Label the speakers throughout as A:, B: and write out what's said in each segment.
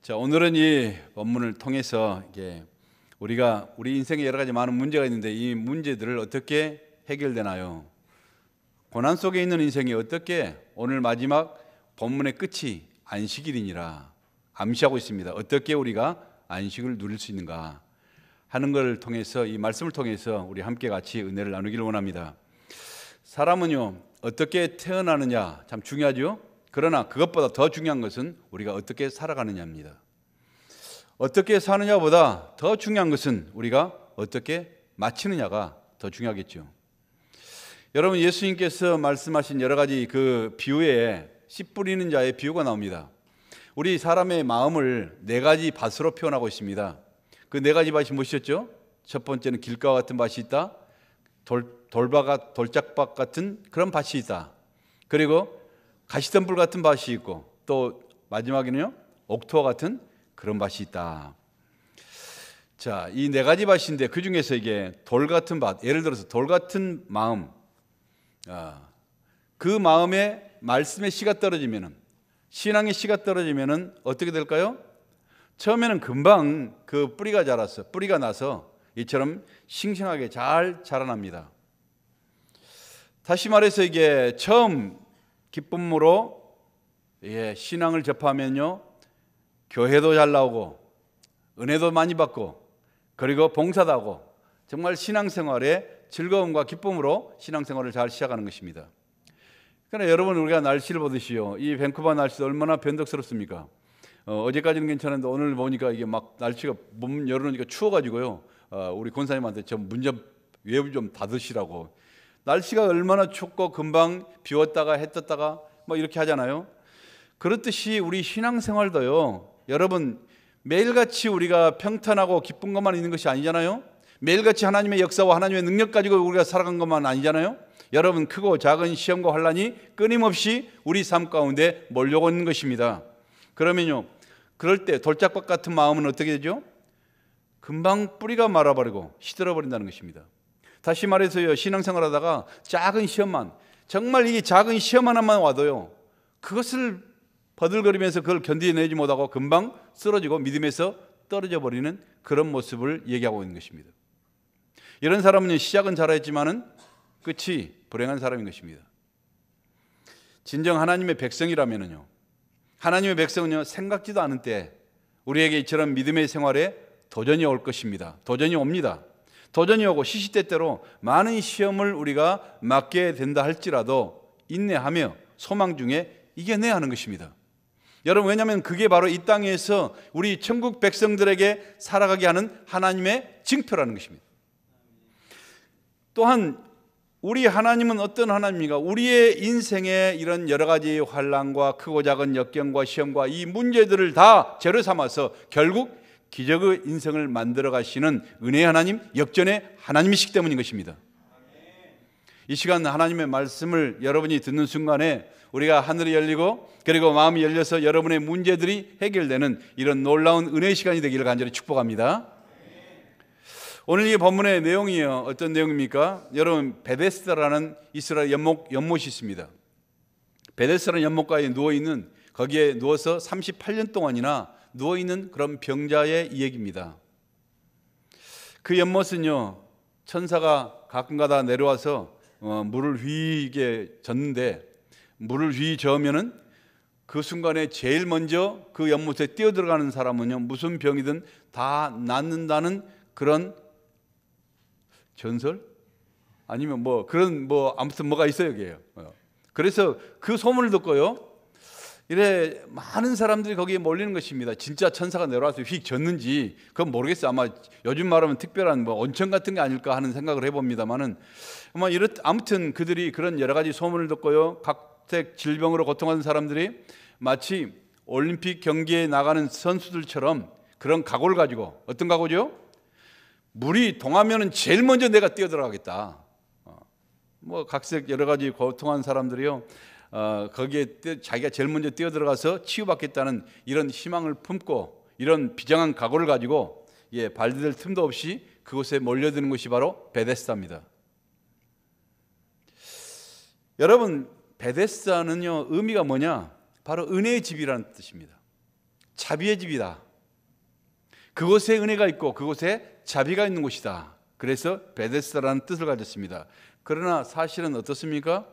A: 자, 오늘은 이 본문을 통해서 우리 인생에 여러 가지 많은 문제가 있는데 이 문제들을 어떻게 해결되나요? 고난 속에 있는 인생이 어떻게 오늘 마지막 본문의 끝이 안식일이니라 암시하고 있습니다. 어떻게 우리가 안식을 누릴 수 있는가 하는 걸 통해서 이 말씀을 통해서 우리 함께 같이 은혜를 나누기를 원합니다. 사람은요 어떻게 태어나느냐 참 중요하죠. 그러나 그것보다 더 중요한 것은 우리가 어떻게 살아가느냐입니다. 어떻게 사느냐보다 더 중요한 것은 우리가 어떻게 마치느냐가 더 중요하겠죠. 여러분, 예수님께서 말씀하신 여러 가지 그 비유에 씨 뿌리는 자의 비유가 나옵니다. 우리 사람의 마음을 네 가지 밭으로 표현하고 있습니다. 그 네 가지 밭이 무엇이었죠? 첫 번째는 길가와 같은 밭이 있다. 돌짝밭 같은 그런 밭이 있다. 그리고 가시덤불 같은 밭이 있고 또 마지막에는요 옥토와 같은 그런 밭이 있다. 자, 이 네 가지 밭인데 그 중에서 이게 돌 같은 밭, 예를 들어서 돌 같은 마음, 그 마음에 말씀의 씨가 떨어지면은, 신앙의 씨가 떨어지면은 어떻게 될까요? 처음에는 금방 그 뿌리가 나서 이처럼 싱싱하게 잘 자라납니다. 다시 말해서 이게 처음 기쁨으로 신앙을 접하면요 교회도 잘 나오고 은혜도 많이 받고 그리고 봉사도 하고 정말 신앙생활에 즐거움과 기쁨으로 신앙생활을 잘 시작하는 것입니다. 그러나 여러분, 우리가 날씨를 보듯이요 이 밴쿠버 날씨도 얼마나 변덕스럽습니까? 어제까지는 괜찮은데 오늘 보니까 이게 막 날씨가 문 열어놓으니까 추워가지고요 우리 권사님한테 외부 좀 닫으시라고. 날씨가 얼마나 춥고 금방 비웠다가 해 떴다가 뭐 이렇게 하잖아요. 그렇듯이 우리 신앙생활도요 여러분 매일같이 우리가 평탄하고 기쁜 것만 있는 것이 아니잖아요. 매일같이 하나님의 역사와 하나님의 능력 가지고 우리가 살아간 것만 아니잖아요. 여러분, 크고 작은 시험과 환난이 끊임없이 우리 삶 가운데 몰려오는 것입니다. 그러면요 그럴 때 돌짝밭 같은 마음은 어떻게 되죠? 금방 뿌리가 말아버리고 시들어버린다는 것입니다. 다시 말해서요 신앙생활 하다가 작은 시험만, 정말 이 작은 시험 하나만 와도요 그것을 버들거리면서 그걸 견디내지 못하고 금방 쓰러지고 믿음에서 떨어져 버리는 그런 모습을 얘기하고 있는 것입니다. 이런 사람은 시작은 잘했지만은 끝이 불행한 사람인 것입니다. 진정 하나님의 백성이라면요 하나님의 백성은요 생각지도 않은 때 우리에게 이처럼 믿음의 생활에 도전이 올 것입니다. 도전이 옵니다. 도전이 오고 시시때때로 많은 시험을 우리가 맞게 된다 할지라도 인내하며 소망 중에 이겨내야 하는 것입니다. 여러분, 왜냐하면 그게 바로 이 땅에서 우리 천국 백성들에게 살아가게 하는 하나님의 징표라는 것입니다. 또한 우리 하나님은 어떤 하나님입니까? 우리의 인생에 이런 여러 가지 환난과 크고 작은 역경과 시험과 이 문제들을 다 재료 삼아서 결국 기적의 인생을 만들어 가시는 은혜의 하나님, 역전의 하나님이시기 때문인 것입니다. 이 시간 하나님의 말씀을 여러분이 듣는 순간에 우리가 하늘이 열리고 그리고 마음이 열려서 여러분의 문제들이 해결되는 이런 놀라운 은혜의 시간이 되기를 간절히 축복합니다. 오늘 이 본문의 내용이요 어떤 내용입니까? 여러분, 베데스다라는 이스라엘 연못이 있습니다. 베데스다라는 연못가에 누워있는, 거기에 누워서 38년 동안이나 누워있는 그런 병자의 이야기입니다. 그 연못은요 천사가 가끔가다 내려와서 물을 휘게 젓는데, 물을 휘 저으면은 그 순간에 제일 먼저 그 연못에 뛰어들어가는 사람은요 무슨 병이든 다 낫는다는 그런 전설? 아니면 아무튼 뭐가 있어요 여기에요. 그래서 그 소문을 듣고요 이래 많은 사람들이 거기에 몰리는 것입니다. 진짜 천사가 내려와서 휙 졌는지 그건 모르겠어요. 아마 요즘 말하면 특별한 온천 같은 게 아닐까 하는 생각을 해봅니다만은 아무튼 그들이 그런 여러 가지 소문을 듣고요 각색 질병으로 고통하는 사람들이 마치 올림픽 경기에 나가는 선수들처럼 그런 각오를 가지고, 어떤 각오죠? 물이 동하면은 제일 먼저 내가 뛰어들어가겠다. 각색 여러 가지 고통한 사람들이요 거기에 자기가 제일 먼저 뛰어들어가서 치유받겠다는 이런 희망을 품고 이런 비장한 각오를 가지고 발디딜 틈도 없이 그곳에 몰려드는 것이 바로 베데스다입니다. 여러분, 베데스다는요 의미가 뭐냐? 바로 은혜의 집이라는 뜻입니다. 자비의 집이다. 그곳에 은혜가 있고 그곳에 자비가 있는 곳이다. 그래서 베데스다라는 뜻을 가졌습니다. 그러나 사실은 어떻습니까?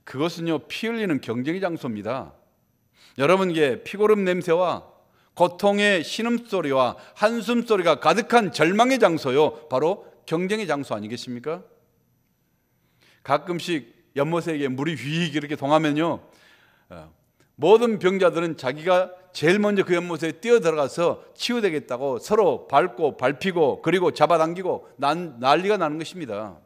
A: 그것은요, 피 흘리는 경쟁의 장소입니다. 여러분에게 피고름 냄새와 고통의 신음소리와 한숨소리가 가득한 절망의 장소요, 바로 경쟁의 장소 아니겠습니까? 가끔씩 연못에게 물이 휘익 이렇게 동하면요, 모든 병자들은 자기가 제일 먼저 그 연못에 뛰어들어가서 치유되겠다고 서로 밟고 밟히고 그리고 잡아당기고 난리가 나는 것입니다.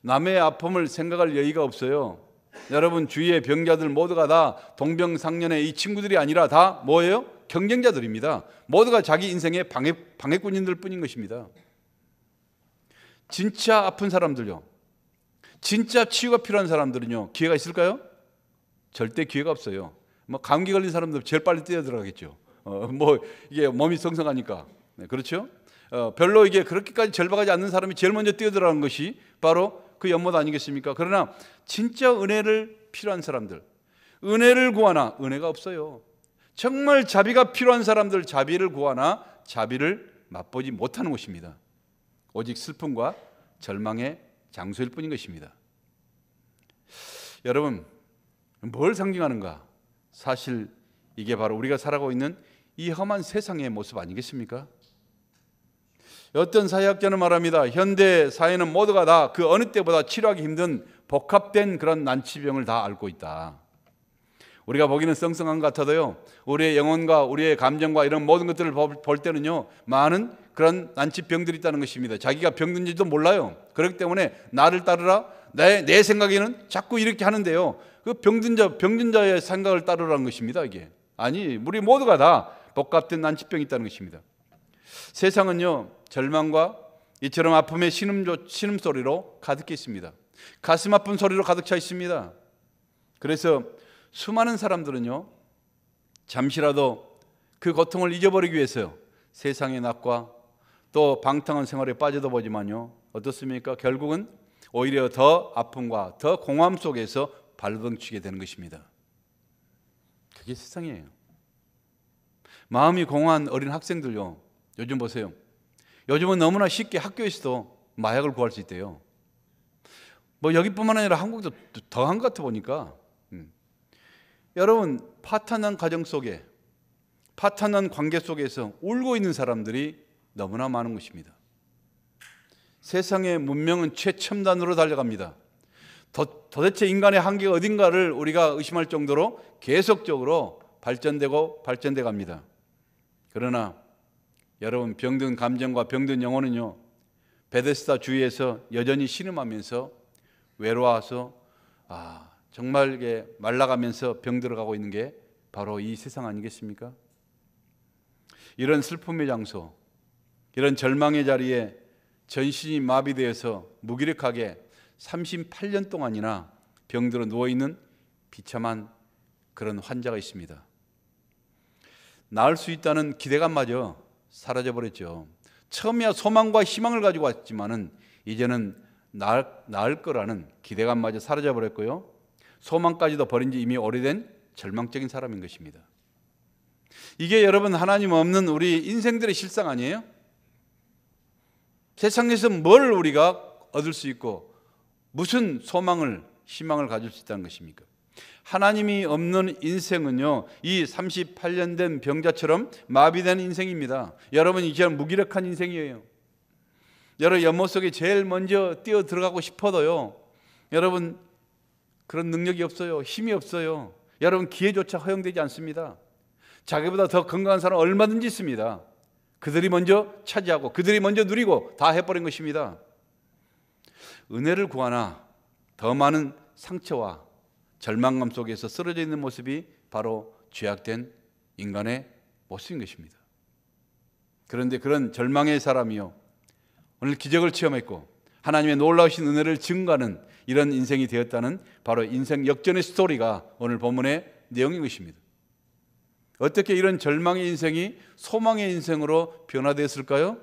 A: 남의 아픔을 생각할 여유가 없어요. 여러분, 주위의 병자들 모두가 다 동병상련의 이 친구들이 아니라 다 뭐예요? 경쟁자들입니다. 모두가 자기 인생의 방해꾼인들 뿐인 것입니다. 진짜 아픈 사람들요, 진짜 치유가 필요한 사람들은요, 기회가 있을까요? 절대 기회가 없어요. 뭐 감기 걸린 사람들 제일 빨리 뛰어들어가겠죠. 이게 몸이 성성하니까. 네, 그렇죠? 별로 이게 그렇게까지 절박하지 않는 사람이 제일 먼저 뛰어들어가는 것이 바로 그 연못 아니겠습니까? 그러나 진짜 은혜를 필요한 사람들, 은혜를 구하나 은혜가 없어요. 정말 자비가 필요한 사람들, 자비를 구하나 자비를 맛보지 못하는 것입니다. 오직 슬픔과 절망의 장소일 뿐인 것입니다. 여러분, 뭘 상징하는가? 사실 이게 바로 우리가 살아가고 있는 이 험한 세상의 모습 아니겠습니까? 어떤 사회학자는 말합니다. 현대 사회는 모두가 다 그 어느 때보다 치료하기 힘든 복합된 그런 난치병을 다 앓고 있다. 우리가 보기는 썽썽한 것 같아도요, 우리의 영혼과 우리의 감정과 이런 모든 것들을 볼 때는요, 많은 그런 난치병들이 있다는 것입니다. 자기가 병든지도 몰라요. 그렇기 때문에 나를 따르라, 내 생각에는 자꾸 이렇게 하는데요, 그 병든 자의 생각을 따르라는 것입니다. 이게 아니, 우리 모두가 다 복합된 난치병이 있다는 것입니다. 세상은요, 절망과 이처럼 아픔의 신음소리로 가득해 있습니다. 가슴 아픈 소리로 가득 차 있습니다. 그래서 수많은 사람들은요, 잠시라도 그 고통을 잊어버리기 위해서 세상의 낙과 또 방탕한 생활에 빠져도 보지만요, 어떻습니까? 결국은 오히려 더 아픔과 더 공허함 속에서 발버둥치게 되는 것입니다. 그게 세상이에요. 마음이 공허한 어린 학생들요, 요즘 보세요. 요즘은 너무나 쉽게 학교에서도 마약을 구할 수 있대요. 뭐 여기뿐만 아니라 한국도 더한 것 같아 보니까. 여러분, 파탄난 가정 속에, 파탄난 관계 속에서 울고 있는 사람들이 너무나 많은 것입니다. 세상의 문명은 최첨단으로 달려갑니다. 도대체 인간의 한계가 어딘가를 우리가 의심할 정도로 계속적으로 발전되고 발전돼 갑니다. 그러나 여러분, 병든 감정과 병든 영혼은요, 베데스다 주위에서 여전히 신음하면서 외로워서 정말 이게 말라가면서 병들어가고 있는 게 바로 이 세상 아니겠습니까? 이런 슬픔의 장소, 이런 절망의 자리에 전신이 마비되어서 무기력하게 38년 동안이나 병들어 누워있는 비참한 그런 환자가 있습니다. 나을 수 있다는 기대감마저 사라져버렸죠. 처음이야 소망과 희망을 가지고 왔지만은 이제는 나을 거라는 기대감마저 사라져버렸고요, 소망까지도 버린 지 이미 오래된 절망적인 사람인 것입니다. 이게 여러분, 하나님 없는 우리 인생들의 실상 아니에요? 세상에서 뭘 우리가 얻을 수 있고 무슨 소망을, 희망을 가질 수 있다는 것입니까? 하나님이 없는 인생은요, 이 38년 된 병자처럼 마비된 인생입니다. 여러분, 이처럼 무기력한 인생이에요. 여러분, 연못 속에 제일 먼저 뛰어 들어가고 싶어도요, 여러분, 그런 능력이 없어요. 힘이 없어요. 여러분, 기회조차 허용되지 않습니다. 자기보다 더 건강한 사람 얼마든지 있습니다. 그들이 먼저 차지하고 그들이 먼저 누리고 다 해버린 것입니다. 은혜를 구하나 더 많은 상처와 절망감 속에서 쓰러져 있는 모습이 바로 죄악된 인간의 모습인 것입니다. 그런데 그런 절망의 사람이요, 오늘 기적을 체험했고 하나님의 놀라우신 은혜를 증거하는 이런 인생이 되었다는 바로 인생 역전의 스토리가 오늘 본문의 내용인 것입니다. 어떻게 이런 절망의 인생이 소망의 인생으로 변화되었을까요?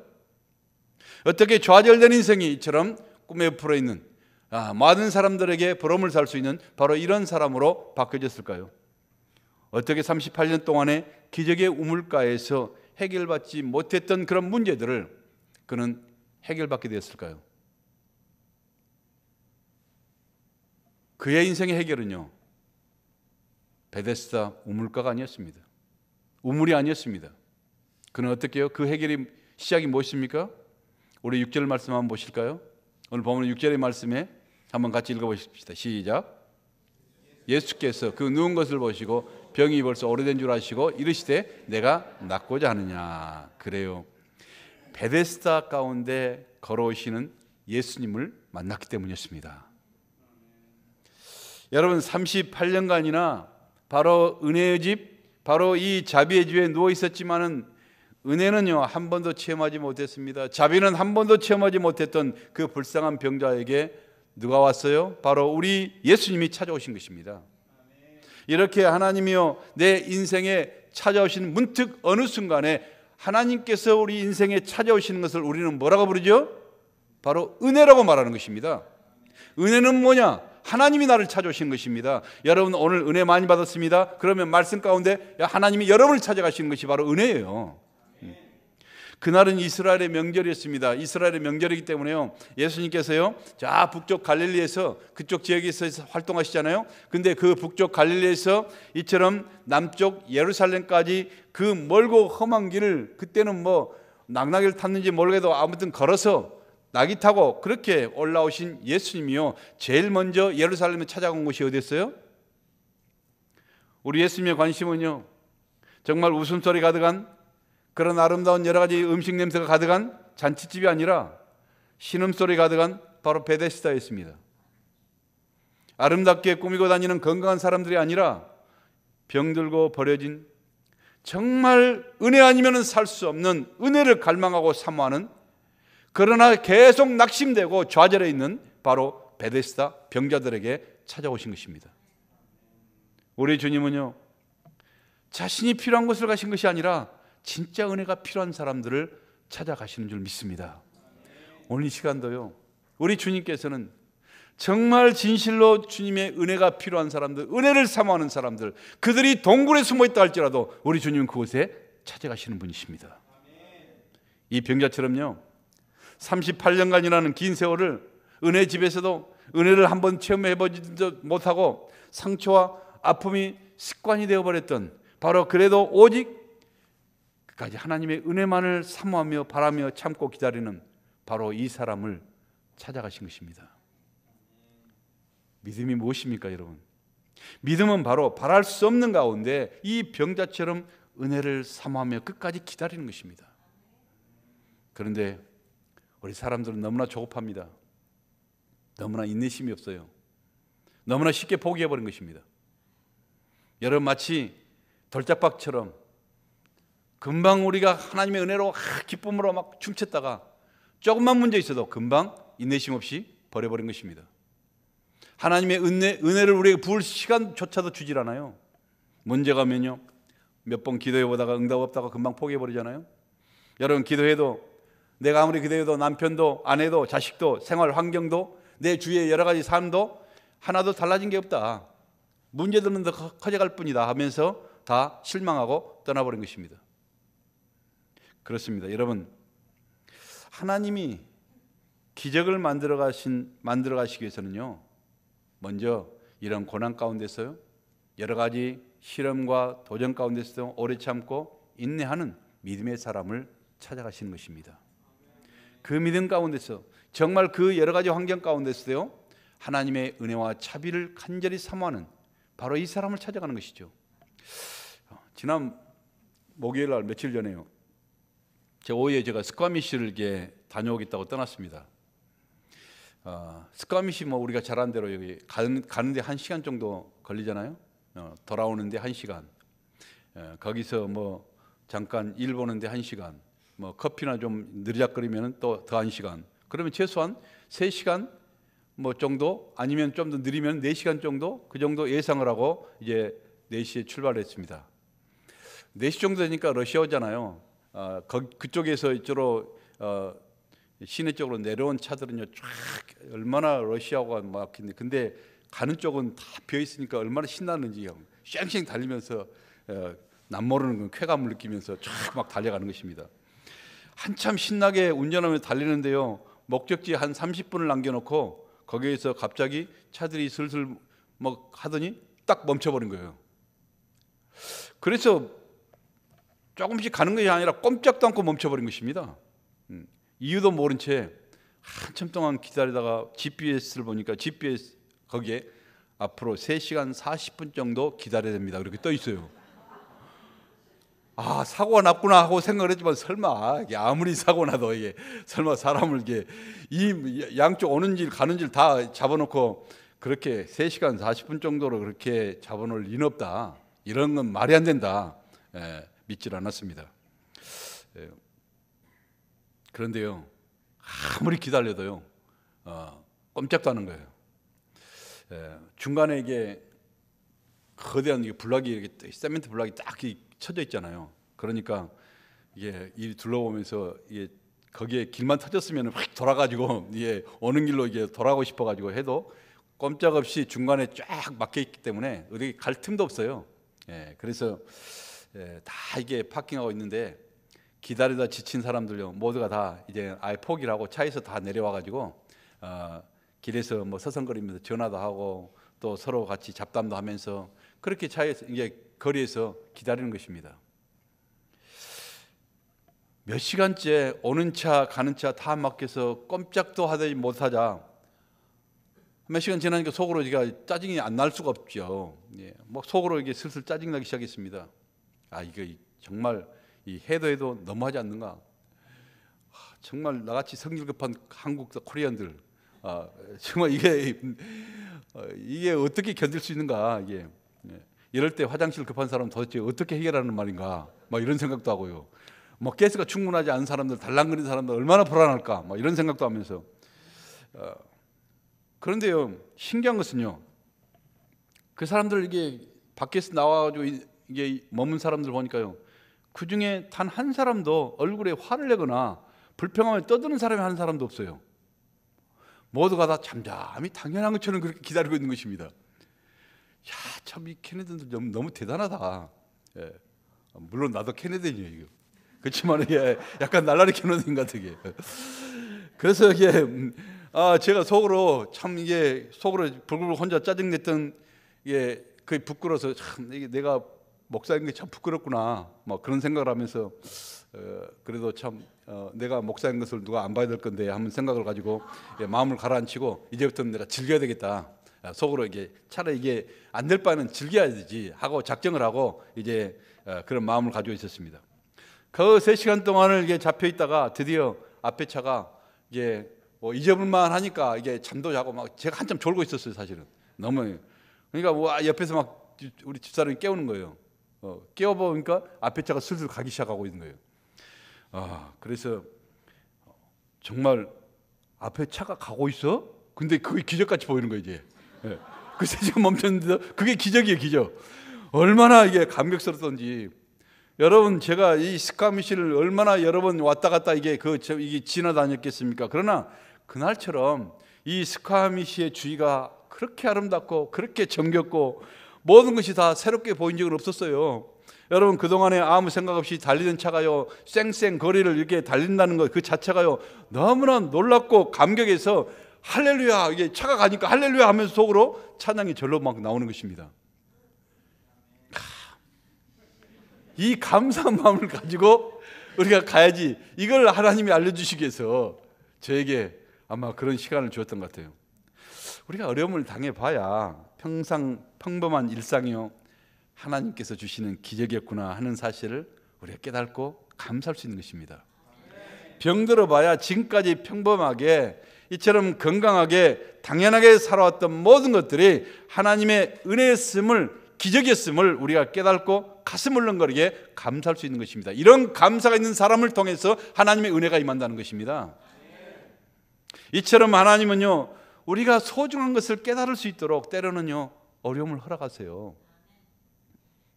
A: 어떻게 좌절된 인생이 이처럼 꿈에 풀어 있는 많은 사람들에게 보람을 살 수 있는 바로 이런 사람으로 바뀌어졌을까요? 어떻게 38년 동안에 기적의 우물가에서 해결받지 못했던 그런 문제들을 그는 해결받게 되었을까요? 그의 인생의 해결은요, 베데스다 우물가가 아니었습니다. 우물이 아니었습니다. 그는 어떻게 해요? 그 해결이 시작이 무엇입니까? 우리 6절 말씀 한번 보실까요? 오늘 보면 6절의 말씀에 한번 같이 읽어보십시다. 시작. 예수께서 그 누운 것을 보시고 병이 벌써 오래된 줄 아시고 이르시되 내가 낫고자 하느냐. 그래요. 베데스다 가운데 걸어오시는 예수님을 만났기 때문이었습니다. 여러분 38년간이나 바로 은혜의 집, 바로 이 자비의 집에 누워 있었지만은 은혜는요 한 번도 체험하지 못했습니다. 자비는 한 번도 체험하지 못했던 그 불쌍한 병자에게 누가 왔어요? 바로 우리 예수님이 찾아오신 것입니다. 이렇게 하나님이요 내 인생에 찾아오신 문득 어느 순간에 하나님께서 우리 인생에 찾아오시는 것을 우리는 뭐라고 부르죠? 바로 은혜라고 말하는 것입니다. 은혜는 뭐냐? 하나님이 나를 찾아오신 것입니다. 여러분 오늘 은혜 많이 받았습니다. 그러면 말씀 가운데 하나님이 여러분을 찾아가시는 것이 바로 은혜예요. 그날은 이스라엘의 명절이었습니다. 이스라엘의 명절이기 때문에요 예수님께서요 자 북쪽 갈릴리에서 그쪽 지역에서 활동하시잖아요. 근데 그 북쪽 갈릴리에서 이처럼 남쪽 예루살렘까지 그 멀고 험한 길을 그때는 뭐 낙나기를 탔는지 모르겠도 아무튼 걸어서 낙이 타고 그렇게 올라오신 예수님이요 제일 먼저 예루살렘에 찾아간 곳이 어디였어요? 우리 예수님의 관심은요 정말 웃음소리 가득한 그런 아름다운 여러 가지 음식 냄새가 가득한 잔치집이 아니라 신음소리 가득한 바로 베데스다였습니다. 아름답게 꾸미고 다니는 건강한 사람들이 아니라 병들고 버려진 정말 은혜 아니면 살 수 없는 은혜를 갈망하고 사모하는 그러나 계속 낙심되고 좌절해 있는 바로 베데스다 병자들에게 찾아오신 것입니다. 우리 주님은요 자신이 필요한 곳을 가신 것이 아니라 진짜 은혜가 필요한 사람들을 찾아가시는 줄 믿습니다. 오늘 이 시간도요 우리 주님께서는 정말 진실로 주님의 은혜가 필요한 사람들, 은혜를 사모하는 사람들, 그들이 동굴에 숨어있다 할지라도 우리 주님은 그곳에 찾아가시는 분이십니다. 이 병자처럼요 38년간이라는 긴 세월을 은혜 집에서도 은혜를 한번 체험해보지도 못하고 상처와 아픔이 습관이 되어버렸던 바로 그래도 오직 까지 하나님의 은혜만을 사모하며 바라며 참고 기다리는 바로 이 사람을 찾아가신 것입니다. 믿음이 무엇입니까 여러분? 믿음은 바로 바랄 수 없는 가운데 이 병자처럼 은혜를 사모하며 끝까지 기다리는 것입니다. 그런데 우리 사람들은 너무나 조급합니다. 너무나 인내심이 없어요. 너무나 쉽게 포기해버린 것입니다. 여러분 마치 돌짝박처럼 금방 우리가 하나님의 은혜로 기쁨으로 막 춤췄다가 조금만 문제 있어도 금방 인내심 없이 버려버린 것입니다. 하나님의 은혜를 우리에게 부을 시간조차도 주질 않아요. 문제가 오면요 몇 번 기도해보다가 응답 없다가 금방 포기해버리잖아요. 여러분 기도해도 내가 아무리 기도해도 남편도 아내도 자식도 생활 환경도 내 주위의 여러 가지 삶도 하나도 달라진 게 없다. 문제들은 더 커져갈 뿐이다 하면서 다 실망하고 떠나버린 것입니다. 그렇습니다. 여러분 하나님이 기적을 만들어 가시기 위해서는요 먼저 이런 고난 가운데서요 여러 가지 시련과 도전 가운데서도 오래 참고 인내하는 믿음의 사람을 찾아가시는 것입니다. 그 믿음 가운데서 정말 그 여러 가지 환경 가운데서요 하나님의 은혜와 자비를 간절히 사모하는 바로 이 사람을 찾아가는 것이죠. 지난 목요일 날 며칠 전에요 오후에 제가 스쿼미시를 다녀오겠다고 떠났습니다. 스쿼미시 뭐 우리가 잘 아는 대로 여기 가는데 1시간 정도 걸리잖아요. 돌아오는데 1시간. 거기서 뭐 잠깐 일 보는데 1시간. 뭐 커피나 좀 느리작거리면 또 더 1시간. 그러면 최소한 3시간 뭐 정도 아니면 좀 더 느리면 4시간 정도 그 정도 예상을 하고 이제 4시에 출발했습니다. 4시 정도 되니까 러시아잖아요. 그쪽에서 이쪽으로 시내 쪽으로 내려온 차들은요 쫙 얼마나 러시아가 막힌데 근데 가는 쪽은 다 비어 있으니까 얼마나 신나는지 쌩쌩 달리면서 남모르는 쾌감을 느끼면서 쫙 막 달려가는 것입니다. 한참 신나게 운전하며 달리는데요, 목적지 한 30분을 남겨놓고 거기에서 갑자기 차들이 슬슬 막 하더니 딱 멈춰버린 거예요. 그래서 조금씩 가는 것이 아니라 꼼짝도 않고 멈춰버린 것입니다. 이유도 모른 채 한참 동안 기다리다가 GPS를 보니까 GPS 거기에 앞으로 3시간 40분 정도 기다려야 됩니다, 그렇게 떠 있어요. 아, 사고가 났구나 하고 생각을 했지만 설마 이게 아무리 사고 나도 이게 설마 사람을 이게 이 양쪽 오는 길 가는 길 다 잡아놓고 그렇게 3시간 40분 정도로 그렇게 잡아놓을 리는 없다, 이런 건 말이 안 된다, 믿질 않았습니다. 그런데요, 아무리 기다려도요 꼼짝도 하는 거예요. 중간에 이게 거대한 이게 블락이 이렇게 세멘트 블락이 딱 쳐져 있잖아요. 그러니까 이게 이 둘러보면서 이게 거기에 길만 터졌으면 확 돌아가지고 이게 오는 길로 이게 돌아가고 싶어가지고 해도 꼼짝없이 중간에 쫙 막혀 있기 때문에 어디 갈 틈도 없어요. 그래서 다 이게 파킹하고 있는데 기다리다 지친 사람들요 모두가 다 이제 아예 포기를 하고 차에서 다 내려와가지고 길에서 뭐 서성거리면서 전화도 하고 또 서로 같이 잡담도 하면서 그렇게 차에서 이제 거리에서 기다리는 것입니다. 몇 시간째 오는 차 가는 차 다 막혀서 꼼짝도 하지 못하자 몇 시간 지나니까 속으로 제가 짜증이 안 날 수가 없죠. 막 속으로 이게 슬슬 짜증 나기 시작했습니다. 아, 이거 정말 이 해도 너무하지 않는가? 정말 나같이 성질 급한 한국 코리안들, 정말 이게 어떻게 견딜 수 있는가? 이게 이럴 때 화장실 급한 사람 도대체 어떻게 해결하는 말인가? 막 이런 생각도 하고요. 뭐 가스가 충분하지 않은 사람들, 달랑거리는 사람들 얼마나 불안할까? 막 이런 생각도 하면서. 그런데요, 신기한 것은요, 그 사람들 이게 밖에서 나와가지고 이게 머문 사람들 보니까요, 그 중에 단 한 사람도 얼굴에 화를 내거나 불평함을 떠드는 사람이 한 사람도 없어요. 모두가 다 잠잠히 당연한 것처럼 그렇게 기다리고 있는 것입니다. 야, 참 이 캐네디언들 너무 대단하다. 물론 나도 캐네디언이에요. 그렇지만 이게 약간 날라리 캐네디언 같은 게. 그래서 이게 제가 속으로 참 이게 속으로 불굴 혼자 짜증냈던 게 그 부끄러워서 참 이게 내가 목사인 게 참 부끄럽구나, 뭐 그런 생각을 하면서 그래도 참 내가 목사인 것을 누가 안 봐야 될 건데 하는 생각을 가지고 마음을 가라앉히고 이제부터는 내가 즐겨야 되겠다. 속으로 이게 차라리 이게 안 될 바에는 즐겨야 되지 하고 작정을 하고 이제 그런 마음을 가지고 있었습니다. 그 3시간 동안을 이게 잡혀 있다가 드디어 앞에 차가 이게 뭐 잊어볼만 하니까 이게 잠도 자고 막 제가 한참 졸고 있었어요, 사실은. 너무. 그러니까 뭐 옆에서 막 우리 집사람이 깨우는 거예요. 깨워보니까 앞에 차가 슬슬 가기 시작하고 있는 거예요. 그래서 정말 앞에 차가 가고 있어? 근데 그게 기적같이 보이는 거예요, 이제. 그 3시간 멈췄는데도 그게 기적이에요, 기적. 얼마나 이게 감격스럽던지. 여러분, 제가 이 스카미시를 얼마나 여러 번 왔다 갔다 이게 지나다녔겠습니까? 그러나 그날처럼 이 스카미시의 주위가 그렇게 아름답고 그렇게 정겹고 모든 것이 다 새롭게 보인 적은 없었어요. 여러분, 그동안에 아무 생각 없이 달리는 차가요 쌩쌩 거리를 이렇게 달린다는 것 그 자체가요 너무나 놀랍고 감격해서 할렐루야, 이게 차가 가니까 할렐루야 하면서 속으로 찬양이 절로 막 나오는 것입니다. 이 감사한 마음을 가지고 우리가 가야지, 이걸 하나님이 알려주시기 위해서 저에게 아마 그런 시간을 주었던 것 같아요. 우리가 어려움을 당해봐야 평범한 일상이요 하나님께서 주시는 기적이었구나 하는 사실을 우리가 깨닫고 감사할 수 있는 것입니다. 병들어봐야 지금까지 평범하게 이처럼 건강하게 당연하게 살아왔던 모든 것들이 하나님의 은혜였음을, 기적이었음을 우리가 깨닫고 가슴 울렁거리게 감사할 수 있는 것입니다. 이런 감사가 있는 사람을 통해서 하나님의 은혜가 임한다는 것입니다. 이처럼 하나님은요 우리가 소중한 것을 깨달을 수 있도록 때로는요 어려움을 허락하세요.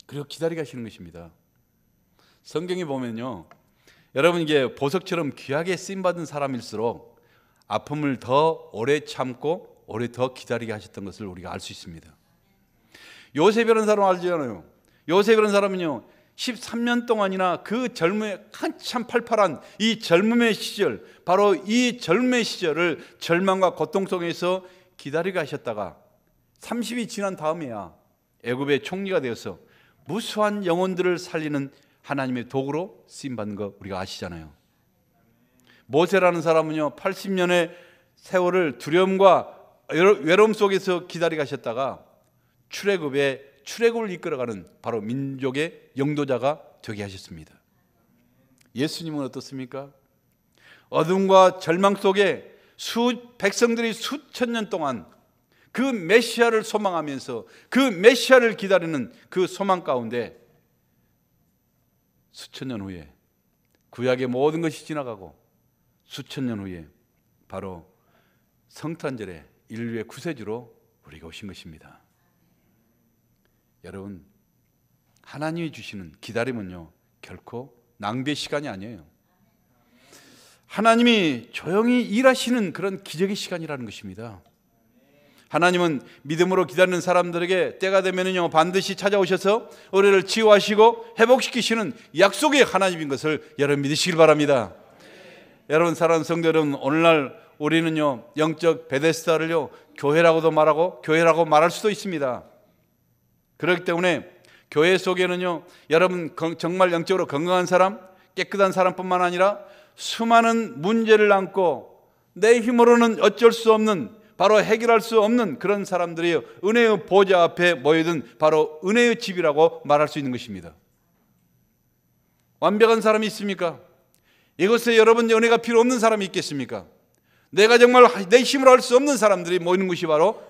A: 그리고 기다리게 하시는 것입니다. 성경에 보면요, 여러분 이게 보석처럼 귀하게 쓰임받은 사람일수록 아픔을 더 오래 참고 오래 더 기다리게 하셨던 것을 우리가 알 수 있습니다. 요셉이라는 사람 알잖아요. 요셉이라는 사람은요 13년 동안이나 그 젊음의 한참 팔팔한 이 젊음의 시절, 바로 이 젊음의 시절을 절망과 고통 속에서 기다리게 하셨다가 30이 지난 다음에야 애굽의 총리가 되어서 무수한 영혼들을 살리는 하나님의 도구로 쓰임받는 거 우리가 아시잖아요. 모세라는 사람은요 80년의 세월을 두려움과 외로움 속에서 기다리게 하셨다가 출애굽을 이끌어가는 바로 민족의 영도자가 되게 하셨습니다. 예수님은 어떻습니까? 어둠과 절망 속에 백성들이 수천 년 동안 그 메시아를 소망하면서 그 메시아를 기다리는 그 소망 가운데 수천 년 후에 구약의 모든 것이 지나가고 수천 년 후에 바로 성탄절에 인류의 구세주로 우리가 오신 것입니다. 여러분, 하나님이 주시는 기다림은요 결코 낭비의 시간이 아니에요. 하나님이 조용히 일하시는 그런 기적의 시간이라는 것입니다. 하나님은 믿음으로 기다리는 사람들에게 때가 되면은요 반드시 찾아오셔서 의뢰를 치유하시고 회복시키시는 약속의 하나님인 것을 여러분 믿으시길 바랍니다. 여러분, 사랑하는 성도 여러분, 오늘날 우리는요 영적 베데스다를요 교회라고도 말하고 교회라고 말할 수도 있습니다. 그렇기 때문에 교회 속에는요 여러분 정말 영적으로 건강한 사람, 깨끗한 사람뿐만 아니라 수많은 문제를 안고 내 힘으로는 어쩔 수 없는, 바로 해결할 수 없는 그런 사람들이 은혜의 보좌 앞에 모여든 바로 은혜의 집이라고 말할 수 있는 것입니다. 완벽한 사람이 있습니까? 이곳에 여러분 은혜가 필요 없는 사람이 있겠습니까? 내가 정말 내 힘으로 할 수 없는 사람들이 모이는 것이 바로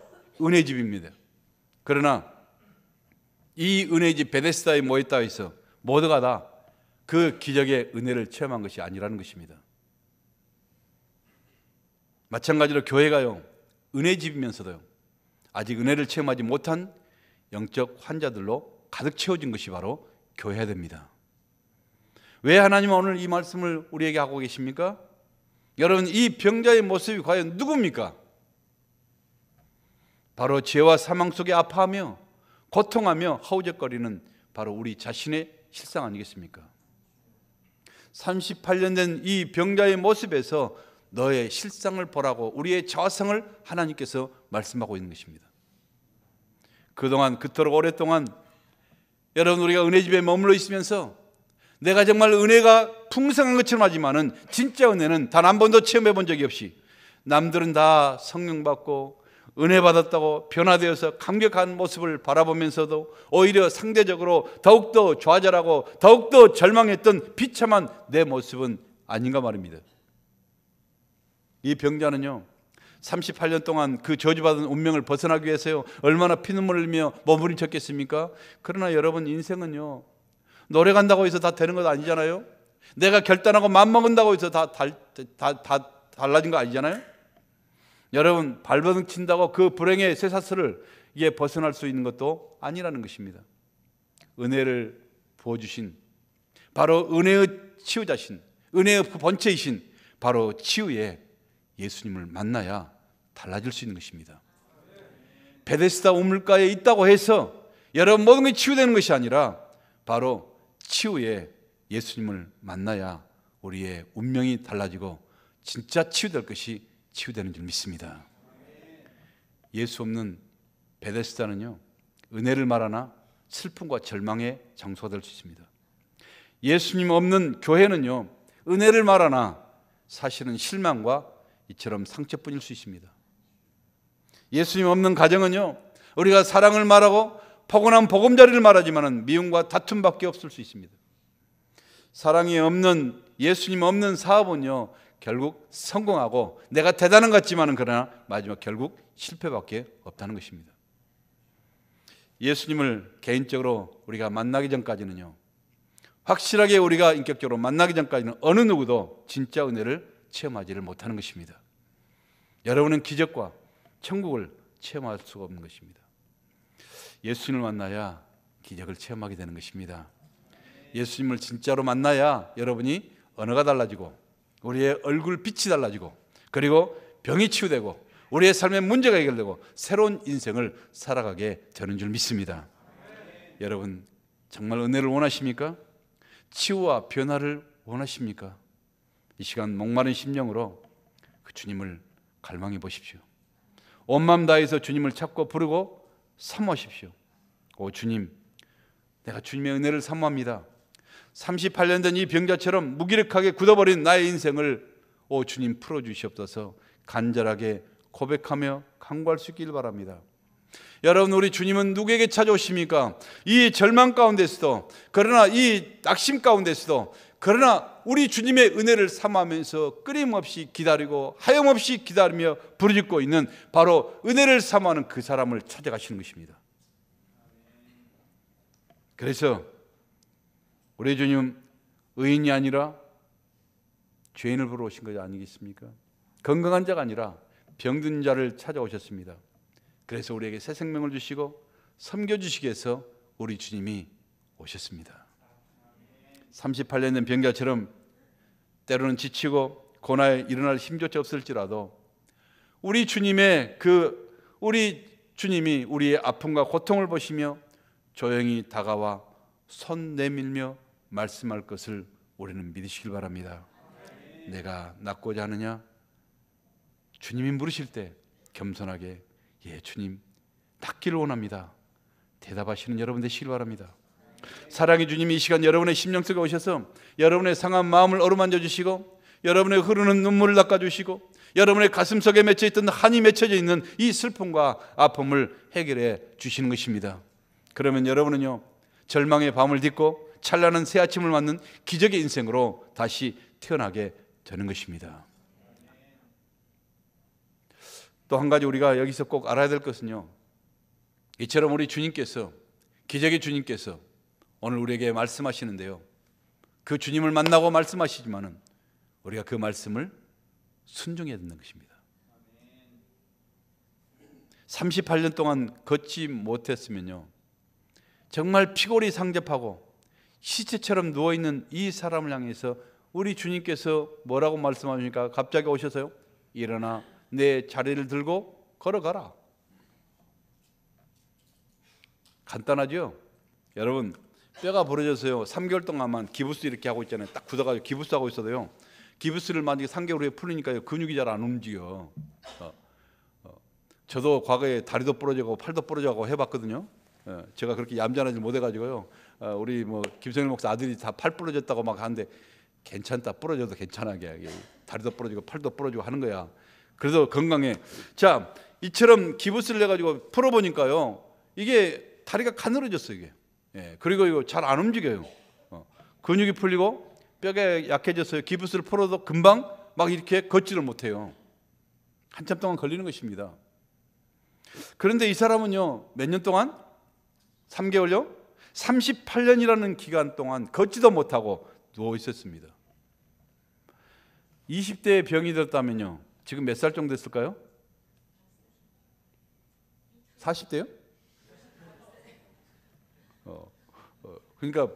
A: 은혜 집입니다. 그러나 이 은혜 집 베데스다에 모였다 해서 모두가 다 그 기적의 은혜를 체험한 것이 아니라는 것입니다. 마찬가지로 교회가요 은혜 집이면서도요 아직 은혜를 체험하지 못한 영적 환자들로 가득 채워진 것이 바로 교회가 됩니다. 왜 하나님은 오늘 이 말씀을 우리에게 하고 계십니까? 여러분, 이 병자의 모습이 과연 누굽니까? 바로 죄와 사망 속에 아파하며 고통하며 허우적거리는 바로 우리 자신의 실상 아니겠습니까? 38년 된 이 병자의 모습에서 너의 실상을 보라고 우리의 저성을 하나님께서 말씀하고 있는 것입니다. 그동안 그토록 오랫동안 여러분 우리가 은혜집에 머물러 있으면서 내가 정말 은혜가 풍성한 것처럼 하지만은 진짜 은혜는 단 한 번도 체험해 본 적이 없이 남들은 다 성령 받고 은혜 받았다고 변화되어서 감격한 모습을 바라보면서도 오히려 상대적으로 더욱더 좌절하고 더욱더 절망했던 비참한 내 모습은 아닌가 말입니다. 이 병자는요 38년 동안 그 저주받은 운명을 벗어나기 위해서요 얼마나 피눈물을 흘리며 머무르셨겠습니까? 그러나 여러분, 인생은요 노래 간다고 해서 다 되는 것 아니잖아요. 내가 결단하고 맘먹은다고 해서 다 달라진 거 아니잖아요. 여러분, 발버둥 친다고 그 불행의 쇠사슬을 이게 벗어날 수 있는 것도 아니라는 것입니다. 은혜를 부어주신 바로 은혜의 치유자신, 은혜의 본체이신 바로 치유의 예수님을 만나야 달라질 수 있는 것입니다. 베데스다 우물가에 있다고 해서 여러분 모든 게 치유되는 것이 아니라 바로 치유의 예수님을 만나야 우리의 운명이 달라지고 진짜 치유될 것이 치유되는 줄 믿습니다. 예수 없는 베데스다는요 은혜를 말하나 슬픔과 절망의 장소가 될 수 있습니다. 예수님 없는 교회는요 은혜를 말하나 사실은 실망과 이처럼 상처뿐일 수 있습니다. 예수님 없는 가정은요 우리가 사랑을 말하고 포근한 보금자리를 말하지만 미움과 다툼밖에 없을 수 있습니다. 사랑이 없는, 예수님 없는 사업은요 결국 성공하고 내가 대단한 것 같지만은 그러나 마지막 결국 실패밖에 없다는 것입니다. 예수님을 개인적으로 우리가 만나기 전까지는요 확실하게 우리가 인격적으로 만나기 전까지는 어느 누구도 진짜 은혜를 체험하지를 못하는 것입니다. 여러분은 기적과 천국을 체험할 수가 없는 것입니다. 예수님을 만나야 기적을 체험하게 되는 것입니다. 예수님을 진짜로 만나야 여러분이 언어가 달라지고 우리의 얼굴 빛이 달라지고 그리고 병이 치유되고 우리의 삶의 문제가 해결되고 새로운 인생을 살아가게 되는 줄 믿습니다. 여러분, 정말 은혜를 원하십니까? 치유와 변화를 원하십니까? 이 시간 목마른 심령으로 그 주님을 갈망해 보십시오. 온 마음 다해서 주님을 찾고 부르고 사모하십시오. 오 주님, 내가 주님의 은혜를 사모합니다. 38년 된 이 병자처럼 무기력하게 굳어버린 나의 인생을 오 주님 풀어주시옵소서 간절하게 고백하며 간구할 수 있길 바랍니다. 여러분, 우리 주님은 누구에게 찾아오십니까? 이 절망 가운데서도, 그러나 이 낙심 가운데서도, 그러나 우리 주님의 은혜를 사모하면서 끊임없이 기다리고 하염없이 기다리며 부르짖고 있는 바로 은혜를 사모하는 그 사람을 찾아가시는 것입니다. 그래서 우리 주님 의인이 아니라 죄인을 보러 오신 것이 아니겠습니까? 건강한 자가 아니라 병든 자를 찾아오셨습니다. 그래서 우리에게 새 생명을 주시고 섬겨주시기 위해서 우리 주님이 오셨습니다. 38년 된 병자처럼 때로는 지치고 고나에 일어날 힘조차 없을지라도 우리 주님이 우리의 아픔과 고통을 보시며 조용히 다가와 손 내밀며 말씀할 것을 우리는 믿으시길 바랍니다. 내가 낫고자 하느냐? 주님이 물으실 때 겸손하게 예 주님 낫기를 원합니다. 대답하시는 여러분 되시길 바랍니다. 사랑의 주님이 이 시간 여러분의 심령 속에 오셔서 여러분의 상한 마음을 어루만져 주시고 여러분의 흐르는 눈물을 닦아주시고 여러분의 가슴 속에 맺혀있던 한이 맺혀져 있는 이 슬픔과 아픔을 해결해 주시는 것입니다. 그러면 여러분은요 절망의 밤을 딛고 찬란한 새 아침을 맞는 기적의 인생으로 다시 태어나게 되는 것입니다. 또 한 가지 우리가 여기서 꼭 알아야 될 것은요, 이처럼 우리 주님께서, 기적의 주님께서 오늘 우리에게 말씀하시는데요, 그 주님을 만나고 말씀하시지만은 우리가 그 말씀을 순종해야 된다는 것입니다. 38년 동안 걷지 못했으면요 정말 피골이 상접하고 시체처럼 누워있는 이 사람을 향해서 우리 주님께서 뭐라고 말씀하십니까? 갑자기 오셔서요, 일어나 내 자리를 들고 걸어가라. 간단하죠? 여러분, 뼈가 부러져서요 3개월 동안만 기부스 이렇게 하고 있잖아요. 딱 굳어가지고 기부스 하고 있어도요, 기부스를 만약에 3개월 후에 풀으니까요 근육이 잘 안 움직여. 저도 과거에 다리도 부러지고 팔도 부러져가고 해봤거든요. 제가 그렇게 얌전하지 못해가지고요, 우리 뭐 김성일 목사 아들이 다 팔 부러졌다고 막 하는데 괜찮다, 부러져도 괜찮아게, 다리도 부러지고 팔도 부러지고 하는 거야. 그래서 건강해. 자, 이처럼 기부스를 해가지고 풀어보니까요 이게 다리가 가늘어졌어요 이게. 그리고 이거 잘 안 움직여요. 근육이 풀리고 뼈가 약해졌어요. 기부스를 풀어도 금방 막 이렇게 걷지를 못해요. 한참 동안 걸리는 것입니다. 그런데 이 사람은요 몇 년 동안? 3개월요? 38년이라는 기간 동안 걷지도 못하고 누워 있었습니다. 20대에 병이 들었다면요 지금 몇 살 정도 됐을까요? 40대요? 그러니까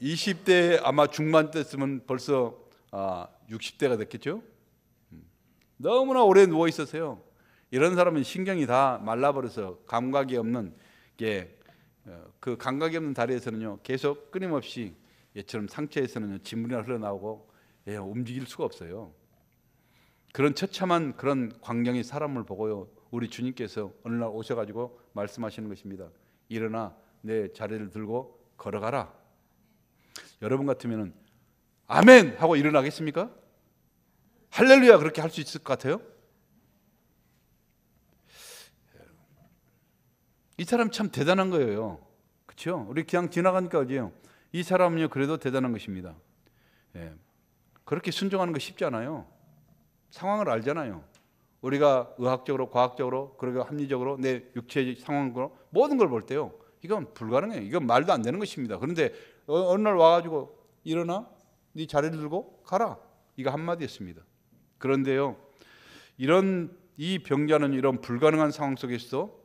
A: 20대 아마 중반 때였으면 벌써 60대가 됐겠죠? 너무나 오래 누워 있었어요. 이런 사람은 신경이 다 말라버려서 감각이 없는 게, 그 감각이 없는 다리에서는요 계속 끊임없이 얘처럼 상처에서는요 진물이 흘러나오고 움직일 수가 없어요. 그런 처참한 그런 광경의 사람을 보고요 우리 주님께서 어느 날 오셔가지고 말씀하시는 것입니다. 일어나 내 자리를 들고 걸어가라. 여러분 같으면 아멘 하고 일어나겠습니까? 할렐루야 그렇게 할 수 있을 것 같아요? 이 사람 참 대단한 거예요. 그렇죠? 우리 그냥 지나가니까 어디요? 이 사람은요 그래도 대단한 것입니다. 그렇게 순종하는 거 쉽지 않아요. 상황을 알잖아요. 우리가 의학적으로, 과학적으로, 그리고 합리적으로 내 육체의 상황으로 모든 걸 볼 때요 이건 불가능해요. 이건 말도 안 되는 것입니다. 그런데 어느 날 와가지고 일어나 네 자리를 들고 가라, 이거 한마디였습니다. 그런데요 이 병자는 이런 불가능한 상황 속에서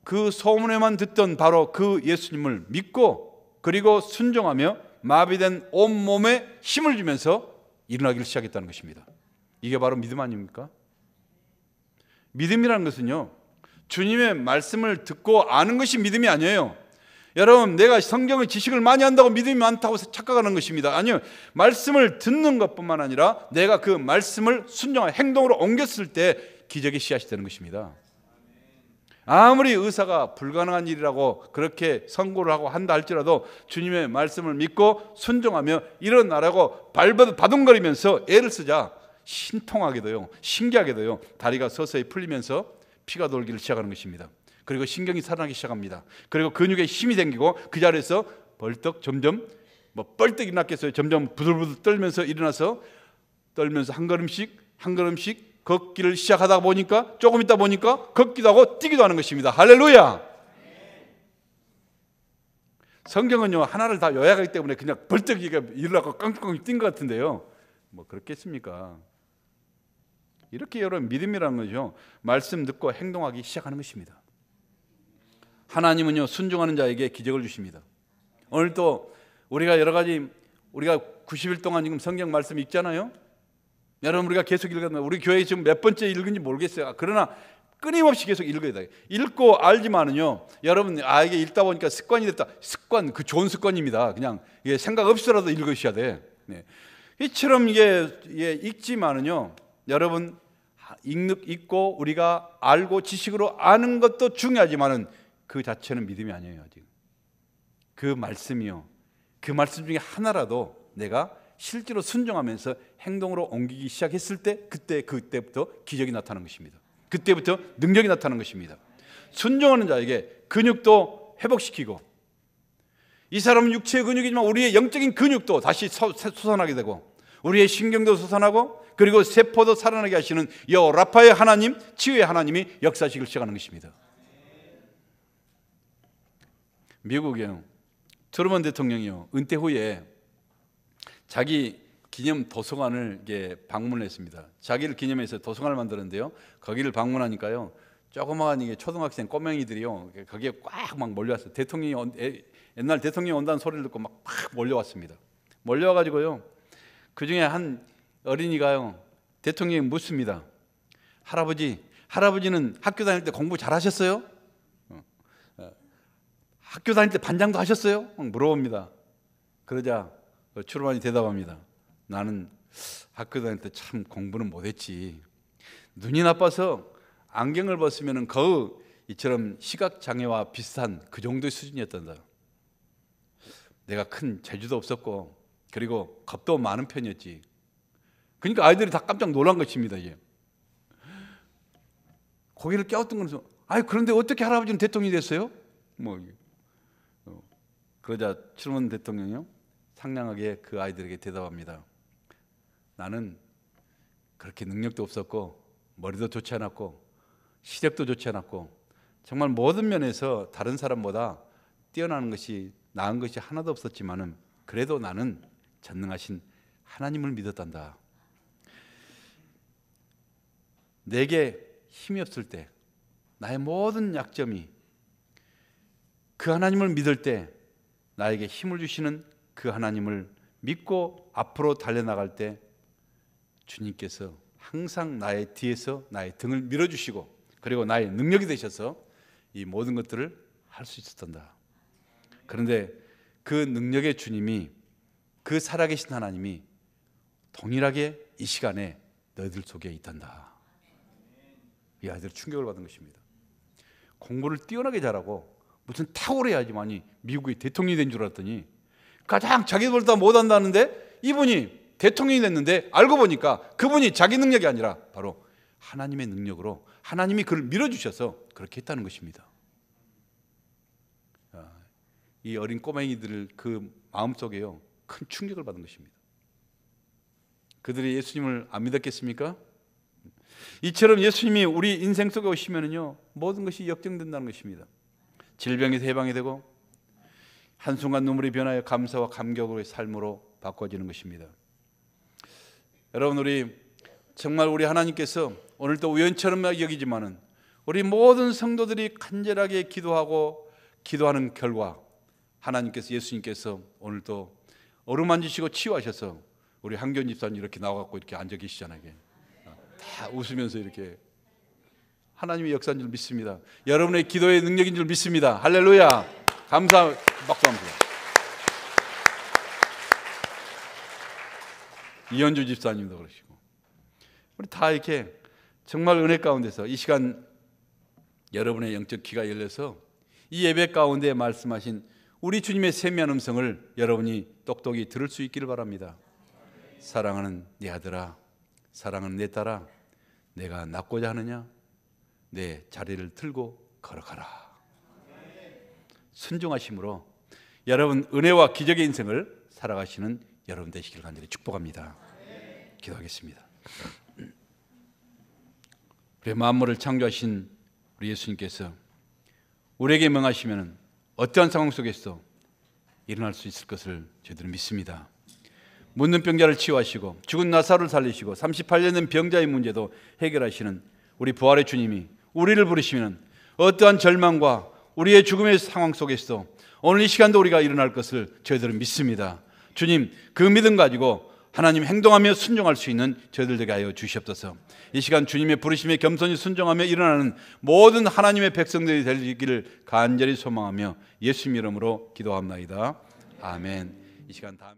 A: 그 소문에만 듣던 바로 그 예수님을 믿고 그리고 순종하며 마비된 온몸에 힘을 주면서 일어나기를 시작했다는 것입니다. 이게 바로 믿음 아닙니까? 믿음이라는 것은요, 주님의 말씀을 듣고 아는 것이 믿음이 아니에요. 여러분, 내가 성경의 지식을 많이 한다고 믿음이 많다고 착각하는 것입니다. 아니요, 말씀을 듣는 것뿐만 아니라 내가 그 말씀을 순종한 행동으로 옮겼을 때 기적의 씨앗이 되는 것입니다. 아무리 의사가 불가능한 일이라고 그렇게 선고를 하고 한다 할지라도 주님의 말씀을 믿고 순종하며 일어나라고 바둥거리면서 애를 쓰자 신통하게도요, 신기하게도요, 다리가 서서히 풀리면서 피가 돌기를 시작하는 것입니다. 그리고 신경이 살아나기 시작합니다. 그리고 근육에 힘이 생기고 그 자리에서 벌떡 점점 뻘떡 일어났겠어요. 점점 부들부들 떨면서 일어나서 떨면서 한 걸음씩 한 걸음씩 걷기를 시작하다 보니까 조금 있다 보니까 걷기도 하고 뛰기도 하는 것입니다. 할렐루야. 성경은요, 하나를 다 요약하기 때문에 그냥 벌떡 일어나고 깡깡 뛴 것 같은데요, 뭐 그렇겠습니까? 이렇게 여러분, 믿음이라는 거죠, 말씀 듣고 행동하기 시작하는 것입니다. 하나님은요, 순종하는 자에게 기적을 주십니다. 오늘 또 우리가 여러 가지, 우리가 90일 동안 지금 성경 말씀 읽잖아요. 여러분, 우리가 계속 읽었나? 우리 교회 지금 몇 번째 읽은지 모르겠어요. 그러나 끊임없이 계속 읽어야 돼요. 읽고 알지만은요, 여러분, 이게 읽다 보니까 습관이 됐다. 습관, 그 좋은 습관입니다. 그냥 이게 생각 없이라도 읽으셔야 돼. 네. 이처럼 이게 읽지만은요, 여러분, 읽고 우리가 알고 지식으로 아는 것도 중요하지만은 그 자체는 믿음이 아니에요. 지금 그 말씀이요, 그 말씀 중에 하나라도 내가 실제로 순종하면서 행동으로 옮기기 시작했을 때 그때부터 기적이 나타나는 것입니다. 그때부터 능력이 나타나는 것입니다. 순종하는 자에게 근육도 회복시키고, 이 사람은 육체의 근육이지만 우리의 영적인 근육도 다시 솟아나게 되고, 우리의 신경도 솟아나고, 그리고 세포도 살아나게 하시는 여호와 라파의 하나님, 치유의 하나님이 역사식을 시작하는 것입니다. 미국의 트루먼 대통령이요, 은퇴 후에 자기 기념 도서관을 방문했습니다. 자기를 기념해서 도서관을 만들었는데요, 거기를 방문하니까요, 조그마한 이게 초등학생 꼬맹이들이요, 거기에 꽉 막 몰려왔어요. 옛날 대통령이 온다는 소리를 듣고 막 몰려왔습니다. 몰려와가지고요, 그 중에 한 어린이가요, 대통령이 묻습니다. 할아버지는 학교 다닐 때 공부 잘하셨어요? 학교 다닐 때 반장도 하셨어요? 물어봅니다. 그러자 트루먼이 대답합니다. 나는 학교 다닐 때 참 공부는 못했지. 눈이 나빠서 안경을 벗으면 거의 이처럼 시각장애와 비슷한 그 정도의 수준이었단다. 내가 큰 재주도 없었고, 그리고 겁도 많은 편이었지. 그러니까 아이들이 다 깜짝 놀란 것입니다. 이게 고개를 갸우뚱 거면서, 그런데 어떻게 할아버지는 대통령이 됐어요? 그러자 트루먼 대통령이요, 상냥하게 그 아이들에게 대답합니다. 나는 그렇게 능력도 없었고, 머리도 좋지 않았고, 시력도 좋지 않았고, 정말 모든 면에서 다른 사람보다 뛰어나는 것이, 나은 것이 하나도 없었지만은 그래도 나는 전능하신 하나님을 믿었단다. 내게 힘이 없을 때, 나의 모든 약점이 그 하나님을 믿을 때, 나에게 힘을 주시는 그 하나님을 믿고 앞으로 달려나갈 때 주님께서 항상 나의 뒤에서 나의 등을 밀어주시고, 그리고 나의 능력이 되셔서 이 모든 것들을 할 수 있었단다. 그런데 그 능력의 주님이, 그 살아계신 하나님이 동일하게 이 시간에 너희들 속에 있단다. 이 아이들은 충격을 받은 것입니다. 공부를 뛰어나게 잘하고 무슨 탁월해야지만이 미국의 대통령이 된 줄 알았더니 가장 자기들보다 못한다는데 이분이 대통령이 됐는데 알고 보니까 그분이 자기 능력이 아니라 바로 하나님의 능력으로 하나님이 그를 밀어주셔서 그렇게 했다는 것입니다. 이 어린 꼬맹이들 그 마음속에요, 큰 충격을 받은 것입니다. 그들이 예수님을 안 믿었겠습니까? 이처럼 예수님이 우리 인생 속에 오시면은요, 모든 것이 역정된다는 것입니다. 질병에서 해방이 되고 한순간 눈물이 변하여 감사와 감격의 삶으로 바꿔지는 것입니다. 여러분, 우리 정말 우리 하나님께서 오늘도 우연처럼 여기지만은 우리 모든 성도들이 간절하게 기도하는 결과 하나님께서, 예수님께서 오늘도 어루만지시고 치유하셔서 우리 한교원 집사님 이렇게 나와갖고 이렇게 앉아 계시잖아요. 다 웃으면서 이렇게 하나님의 역사인 줄 믿습니다. 여러분의 기도의 능력인 줄 믿습니다. 할렐루야. 감사 박수 한번 주세요. 이현주 집사님도 그러시고 우리 다 이렇게 정말 은혜 가운데서 이 시간 여러분의 영적 귀가 열려서 이 예배 가운데 말씀하신 우리 주님의 세미한 음성을 여러분이 똑똑히 들을 수 있기를 바랍니다. 사랑하는 내 아들아, 사랑하는 내 딸아, 내가 낫고자 하느냐? 내 자리를 틀고 걸어가라. 순종하심으로 여러분 은혜와 기적의 인생을 살아가시는 여러분 되시기를 간절히 축복합니다. 기도하겠습니다. 우리 만물을 창조하신 우리 예수님께서 우리에게 명하시면 어떠한 상황 속에서 일어날 수 있을 것을 저희들은 믿습니다. 묻는 병자를 치유하시고 죽은 나사로를 살리시고 38년 된 병자의 문제도 해결하시는 우리 부활의 주님이 우리를 부르시면 어떠한 절망과 우리의 죽음의 상황 속에서 오늘 이 시간도 우리가 일어날 것을 저희들은 믿습니다. 주님, 그 믿음 가지고 하나님 행동하며 순종할 수 있는 저희들 되게 하여 주시옵소서. 이 시간 주님의 부르심에 겸손히 순종하며 일어나는 모든 하나님의 백성들이 되기를 간절히 소망하며 예수님 이름으로 기도합나이다. 아멘. 이 시간 다음